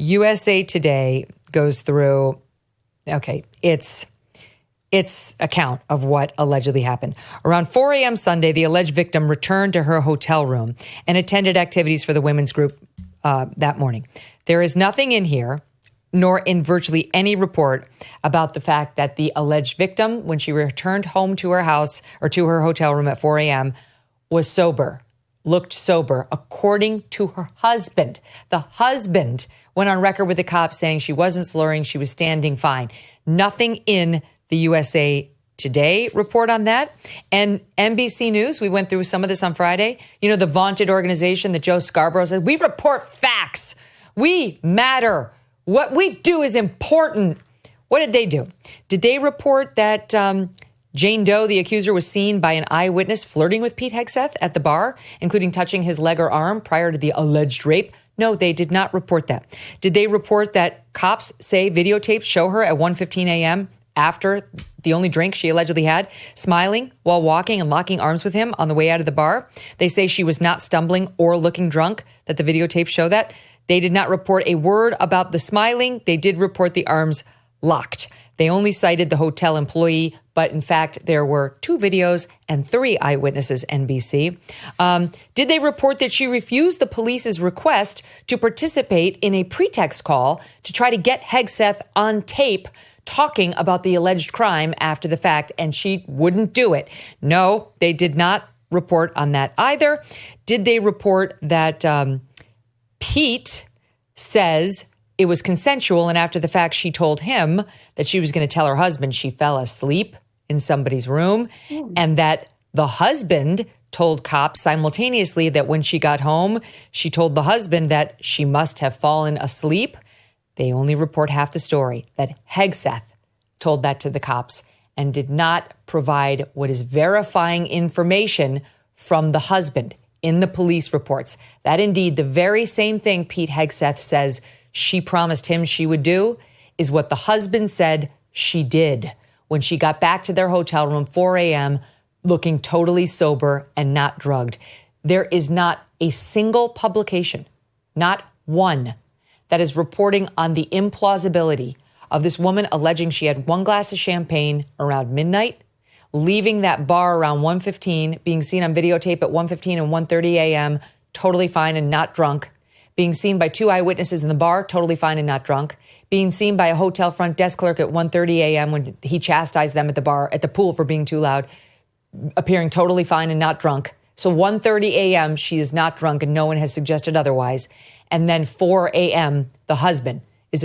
USA Today goes through, its account of what allegedly happened. Around 4 a.m. Sunday, the alleged victim returned to her hotel room and attended activities for the women's group that morning. There is nothing in here, nor in virtually any report, about the fact that the alleged victim, when she returned home to her house or to her hotel room at 4 a.m., was sober, looked sober, according to her husband. The husband went on record with the cops saying she wasn't slurring, she was standing fine. Nothing in the USA Today report on that. And NBC News, we went through some of this on Friday. You know, the vaunted organization that Joe Scarborough said, we report facts. We matter. What we do is important. What did they do? Did they report that Jane Doe, the accuser, was seen by an eyewitness flirting with Pete Hegseth at the bar, including touching his leg or arm prior to the alleged rape? No, they did not report that. Did they report that cops say videotapes show her at 1:15 a.m. after the only drink she allegedly had, smiling while walking and locking arms with him on the way out of the bar? They say she was not stumbling or looking drunk, that the videotapes show that. They did not report a word about the smiling. They did report the arms locked. They only cited the hotel employee, but in fact, there were 2 videos and 3 eyewitnesses, NBC. Did they report that she refused the police's request to participate in a pretext call to try to get Hegseth on tape talking about the alleged crime after the fact, and she wouldn't do it? No, they did not report on that either. Did they report that Pete says it was consensual, and after the fact, she told him that she was going to tell her husband she fell asleep in somebody's room, and that the husband told cops simultaneously that when she got home, she told the husband that she must have fallen asleep? They only report half the story, that Hegseth told that to the cops and did not provide what is verifying information from the husband in the police reports. That indeed, the very same thing Pete Hegseth says she promised him she would do is what the husband said she did when she got back to their hotel room 4 a.m. looking totally sober and not drugged. There is not a single publication, not one, that is reporting on the implausibility of this woman alleging she had 1 glass of champagne around midnight, leaving that bar around 1:15, being seen on videotape at 1:15 and 1:30 a.m., totally fine and not drunk, being seen by 2 eyewitnesses in the bar, totally fine and not drunk, being seen by a hotel front desk clerk at 1:30 a.m. when he chastised them at the bar, at the pool for being too loud, appearing totally fine and not drunk. So 1:30 a.m., she is not drunk and no one has suggested otherwise. And then 4 a.m., the husband is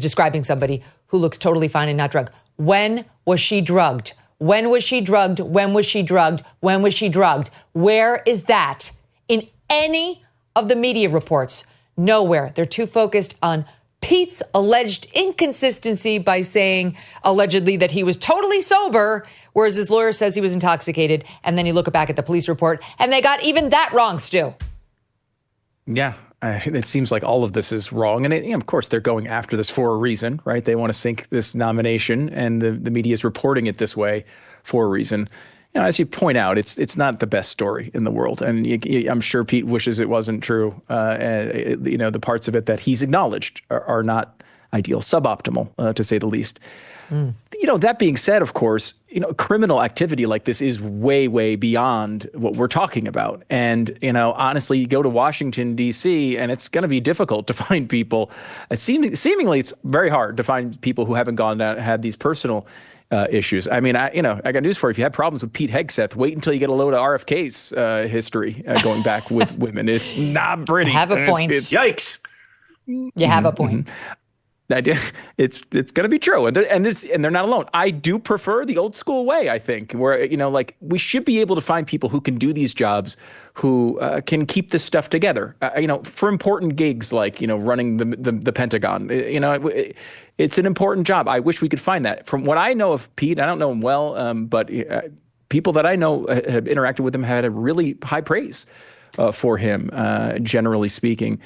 describing somebody who looks totally fine and not drunk. When was she drugged? When was she drugged? When was she drugged? When was she drugged? Where is that in any of the media reports? Nowhere. They're too focused on Pete's alleged inconsistency by saying allegedly that he was totally sober, whereas his lawyer says he was intoxicated. And then you look back at the police report and they got even that wrong, Stu. Yeah. It seems like all of this is wrong. And of course, they're going after this for a reason, right? They want to sink this nomination, and the media is reporting it this way for a reason. You know, as you point out, it's not the best story in the world. And I'm sure Pete wishes it wasn't true. The parts of it that he's acknowledged are not ideal, suboptimal, to say the least. That being said, of course, criminal activity like this is way, way beyond what we're talking about. And, honestly, you go to Washington, D.C., and it's going to be difficult to find people. Seemingly, it's very hard to find people who haven't gone down, had these personal issues. I mean, I got news for you. If you have problems with Pete Hegseth, wait until you get a load of RFK's history going back with women. It's not pretty. Have a point. Yikes. You have a point. It's going to be true, and they're not alone. I do prefer the old school way. I think where we should be able to find people who can do these jobs, who can keep this stuff together. For important gigs like running the Pentagon. It's an important job. I wish we could find that. From what I know of Pete, I don't know him well, but people that I know have interacted with him had a really high praise for him, generally speaking.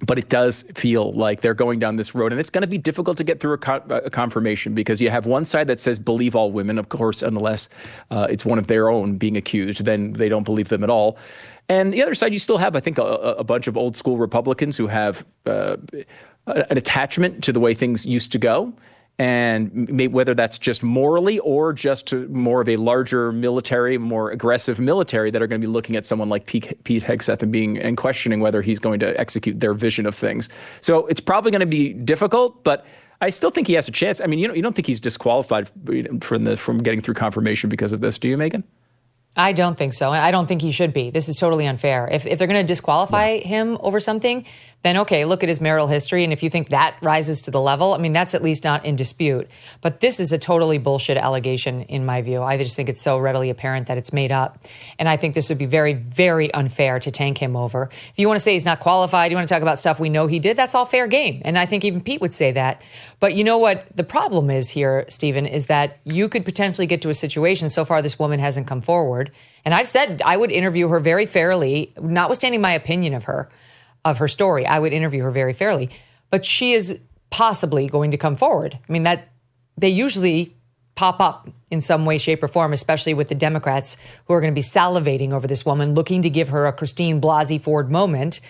But it does feel like they're going down this road, and it's going to be difficult to get through a confirmation, because you have one side that says believe all women, of course, unless it's one of their own being accused, then they don't believe them at all. And the other side, you still have, I think, a bunch of old school Republicans who have an attachment to the way things used to go. And whether that's just morally or just to more of a larger military, more aggressive military that are going to be looking at someone like Pete Hegseth and questioning whether he's going to execute their vision of things. So it's probably going to be difficult, but I still think he has a chance. I mean, you don't think he's disqualified from getting through confirmation because of this, do you, Megyn? I don't think so. And I don't think he should be. This is totally unfair. If they're going to disqualify him over something, then okay, look at his marital history. And if you think that rises to the level, I mean, that's at least not in dispute. But this is a totally bullshit allegation in my view. I just think it's so readily apparent that it's made up. And I think this would be very, very unfair to tank him over. If you want to say he's not qualified, you want to talk about stuff we know he did, that's all fair game. And I think even Pete would say that. But you know what the problem is here, Stephen, is that you could potentially get to a situation. So far, this woman hasn't come forward. And I've said I would interview her very fairly, notwithstanding my opinion of her story. I would interview her very fairly. But she is possibly going to come forward. I mean, that they usually pop up in some way, shape, or form, especially with the Democrats who are going to be salivating over this woman, looking to give her a Christine Blasey Ford moment.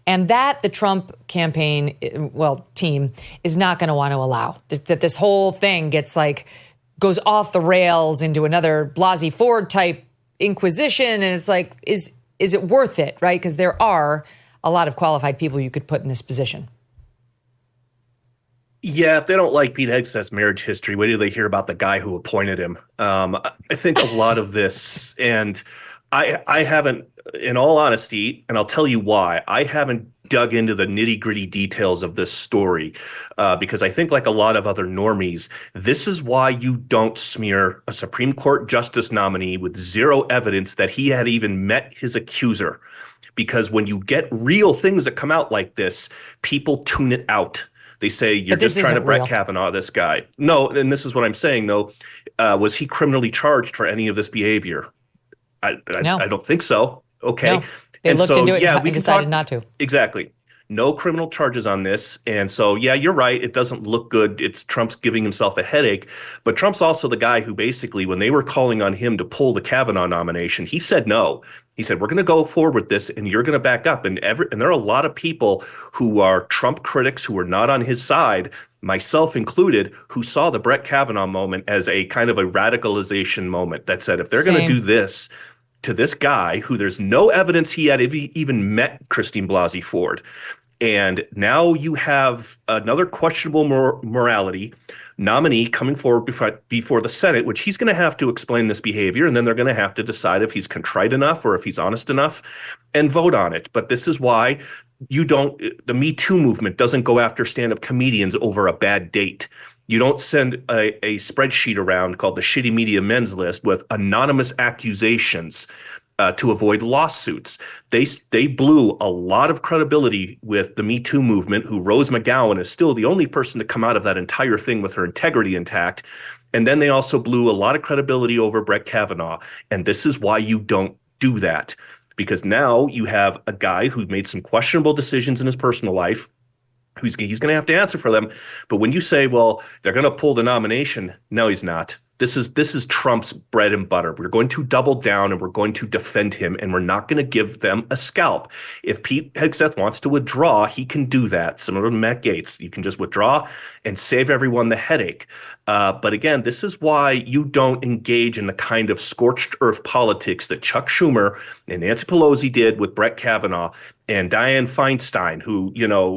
And that the Trump campaign, team is not going to want to allow. That this whole thing goes off the rails into another Blasey Ford type inquisition. And it's like, is it worth it, right? Because there are a lot of qualified people you could put in this position. Yeah, if they don't like Pete Hegseth's marriage history, wait till they hear about the guy who appointed him. I think a lot of this, and I haven't, in all honesty, and I'll tell you why, I haven't dug into the nitty-gritty details of this story because I think, like a lot of other normies, this is why you don't smear a Supreme Court justice nominee with zero evidence that he had even met his accuser. Because when you get real things that come out like this, people tune it out. They say, you're just trying to Brett Kavanaugh this guy. No, and this is what I'm saying, though. Was he criminally charged for any of this behavior? No. I don't think so. Okay. No. They looked into it and decided not to. Exactly. No criminal charges on this. And so, yeah, you're right. It doesn't look good. It's Trump's giving himself a headache. But Trump's also the guy who basically, when they were calling on him to pull the Kavanaugh nomination, he said no. He said, we're going to go forward with this and you're going to back up. And there are a lot of people who are Trump critics who are not on his side, myself included, who saw the Brett Kavanaugh moment as a kind of a radicalization moment that said, if they're going to do this to this guy who there's no evidence he had even met Christine Blasey Ford, and now you have another questionable morality nominee coming forward before the Senate, which he's going to have to explain this behavior, and then they're going to have to decide if he's contrite enough or if he's honest enough and vote on it. But this is why the Me Too movement doesn't go after stand-up comedians over a bad date. You don't send a spreadsheet around called the Shitty Media Men's List with anonymous accusations to avoid lawsuits. They blew a lot of credibility with the Me Too movement, who Rose McGowan is still the only person to come out of that entire thing with her integrity intact. And then they also blew a lot of credibility over Brett Kavanaugh. And this is why you don't do that. Because now you have a guy who made some questionable decisions in his personal life, he's going to have to answer for them. But when you say, well, they're going to pull the nomination, no, he's not. This is Trump's bread and butter. We're going to double down and we're going to defend him, and we're not going to give them a scalp. If Pete Hegseth wants to withdraw, he can do that. Similar to Matt Gaetz, you can just withdraw and save everyone the headache. But again, this is why you don't engage in the kind of scorched earth politics that Chuck Schumer and Nancy Pelosi did with Brett Kavanaugh and Dianne Feinstein, who,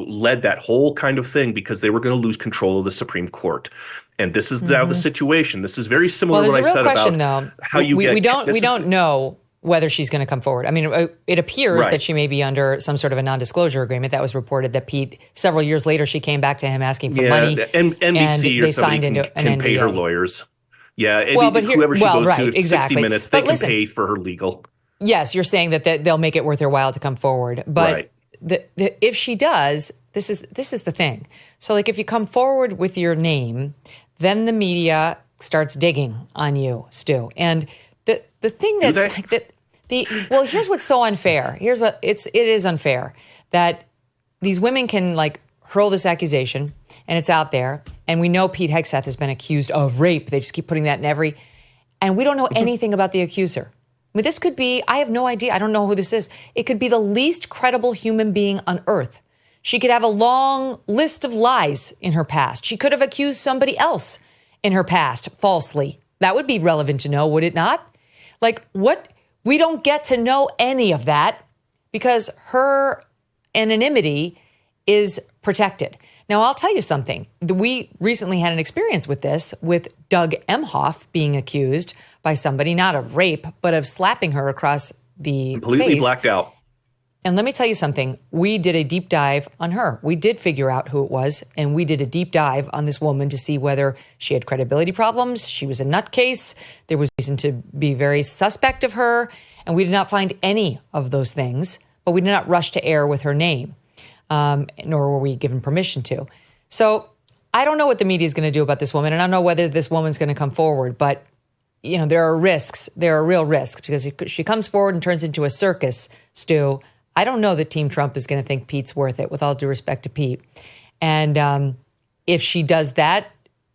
led that whole kind of thing because they were going to lose control of the Supreme Court. And this is now the situation. This is very similar to what I said about how you get. We don't know whether she's going to come forward. I mean, it appears that she may be under some sort of a non-disclosure agreement. That was reported that Pete, several years later, she came back to him asking for money. And NBC or somebody can pay her lawyers. Yeah, whoever she goes to, 60 Minutes, they can pay for her legal. Yes, you're saying that they'll make it worth their while to come forward. But if she does, this is the thing. So, if you come forward with your name, then the media starts digging on you, Stu. And the thing here's what's so unfair. It is unfair that these women can like hurl this accusation and it's out there. And we know Pete Hegseth has been accused of rape. They just keep putting that in and we don't know anything about the accuser. I mean, this could be, I have no idea. I don't know who this is. It could be the least credible human being on earth. She could have a long list of lies in her past. She could have accused somebody else in her past falsely. That would be relevant to know, would it not? Like what? We don't get to know any of that because her anonymity is protected. Now, I'll tell you something. We recently had an experience with this, with Doug Emhoff being accused by somebody, not of rape, but of slapping her across the completely face. Blacked out. And let me tell you something. We did a deep dive on her. We did figure out who it was, and we did a deep dive on this woman to see whether she had credibility problems. She was a nutcase. There was reason to be very suspect of her, and we did not find any of those things, but we did not rush to air with her name. Nor were we given permission to. So I don't know what the media is going to do about this woman, and I don't know whether this woman's going to come forward, but you know, there are risks. There are real risks because if she comes forward and turns into a circus, Stu, I don't know that Team Trump is going to think Pete's worth it, with all due respect to Pete. And if she does that,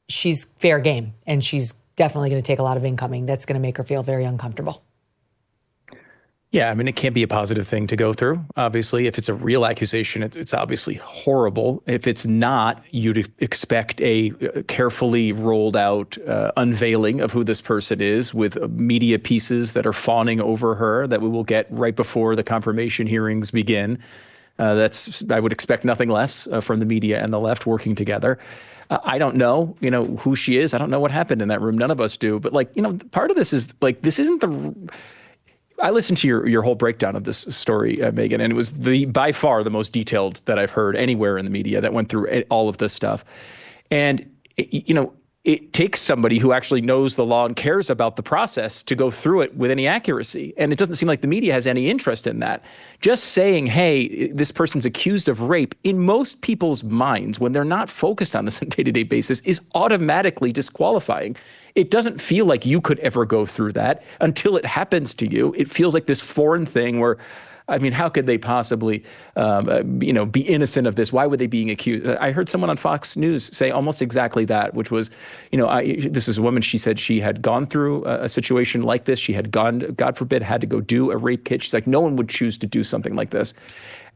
she's fair game, and she's definitely going to take a lot of incoming. That's going to make her feel very uncomfortable. Yeah, I mean, it can't be a positive thing to go through. Obviously, if it's a real accusation, it's obviously horrible. If it's not, you'd expect a carefully rolled out unveiling of who this person is with media pieces that are fawning over her that we will get right before the confirmation hearings begin. I would expect nothing less from the media and the left working together. I don't know, who she is. I don't know what happened in that room. None of us do. But part of this is this isn't I listened to your whole breakdown of this story, Megyn, and it was by far the most detailed that I've heard anywhere in the media that went through all of this stuff. And, it takes somebody who actually knows the law and cares about the process to go through it with any accuracy. And it doesn't seem like the media has any interest in that. Just saying, hey, this person's accused of rape, in most people's minds, when they're not focused on this on a day-to-day basis, is automatically disqualifying. It doesn't feel like you could ever go through that until it happens to you. It feels like this foreign thing where, how could they possibly, be innocent of this? Why would they be accused? I heard someone on Fox News say almost exactly that, which was, this is a woman, she said she had gone through a situation like this. She had God forbid, had to go do a rape kit. She's like, no one would choose to do something like this.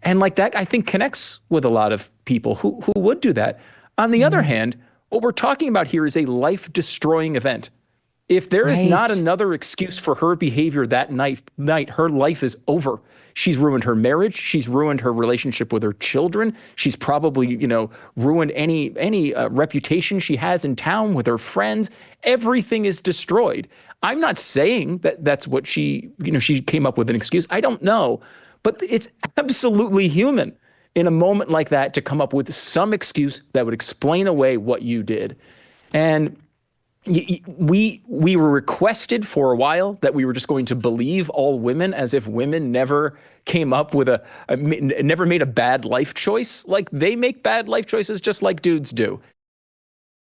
And that, I think, connects with a lot of people who would do that. On the other hand, what we're talking about here is a life-destroying event. If there is not another excuse for her behavior that night, her life is over. She's ruined her marriage. She's ruined her relationship with her children. She's probably, ruined any reputation she has in town with her friends. Everything is destroyed. I'm not saying that that's what she came up with an excuse. I don't know. But it's absolutely human in a moment like that to come up with some excuse that would explain away what you did. And we were requested for a while that we were just going to believe all women, as if women never came up with never made a bad life choice. Like, they make bad life choices just like dudes do.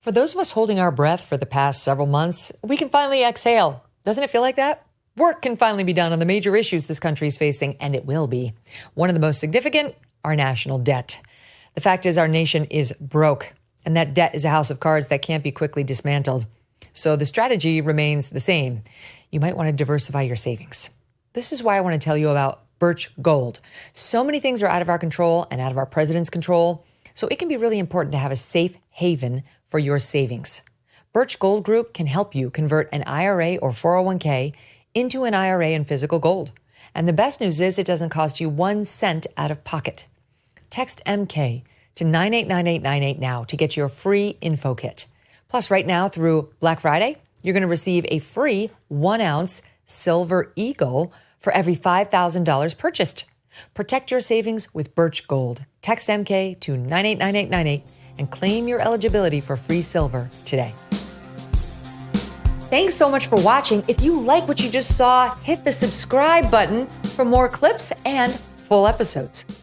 For those of us holding our breath for the past several months, we can finally exhale. Doesn't it feel like that? Work can finally be done on the major issues this country is facing, and it will be. One of the most significant, our national debt. The fact is, our nation is broke, and that debt is a house of cards that can't be quickly dismantled. So the strategy remains the same. You might want to diversify your savings. This is why I want to tell you about Birch Gold. So many things are out of our control and out of our president's control, so it can be really important to have a safe haven for your savings. Birch Gold Group can help you convert an IRA or 401k into an IRA in physical gold. And the best news is it doesn't cost you 1 cent out of pocket. Text MK to 989898 now to get your free info kit. Plus, right now through Black Friday, you're going to receive a free 1-ounce silver eagle for every $5,000 purchased. Protect your savings with Birch Gold. Text MK to 989898 and claim your eligibility for free silver today. Thanks so much for watching. If you like what you just saw, hit the subscribe button for more clips and full episodes.